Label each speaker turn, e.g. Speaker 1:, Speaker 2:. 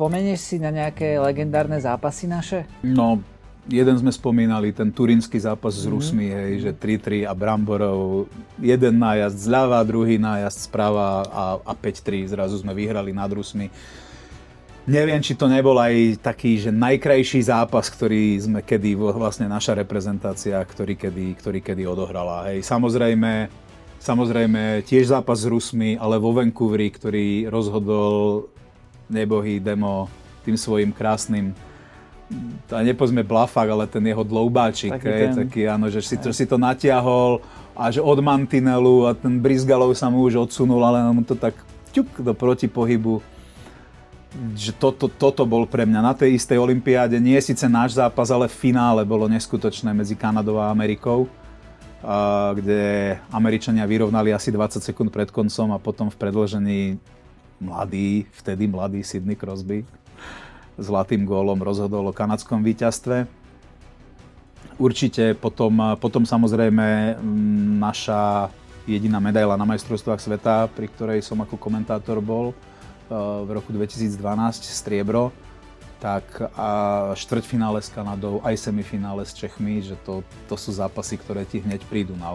Speaker 1: Spomenieš si na nejaké legendárne zápasy naše?
Speaker 2: No, jeden sme spomínali, ten turínsky zápas s Rusmi, hej, že 3-3 a Bramborov, jeden nájazd zľava, druhý nájazd zprava a 5-3, zrazu sme vyhrali nad Rusmi. Neviem, či to nebol aj taký, že najkrajší zápas, ktorý sme kedy, vlastne naša reprezentácia, ktorý kedy odohrala. Hej. Samozrejme, tiež zápas s Rusmi, ale vo Vancouveri, ktorý rozhodol nebohý Demo tým svojím krásnym, nepozme blafák, ale ten jeho dloubáčik, taký áno, že si to natiahol a že od mantinelu a ten Brizgalov sa mu už odsunul, ale mu to tak ťuk do protipohybu. Že toto bol pre mňa na tej istej olympiáde, nie je síce náš zápas, ale v finále bolo neskutočné medzi Kanadou a Amerikou, kde Američania vyrovnali asi 20 sekúnd pred koncom a potom v predĺžení vtedy mladý Sidney Crosby zlatým gólom rozhodol o kanadskom víťazstve. Určite potom samozrejme naša jediná medaila na majstrovstvách sveta, pri ktorej som ako komentátor bol, v roku 2012 striebro, tak a štvrťfinále s Kanadou, aj semifinále s Čechmi, že to sú zápasy, ktoré ti hneď prídu na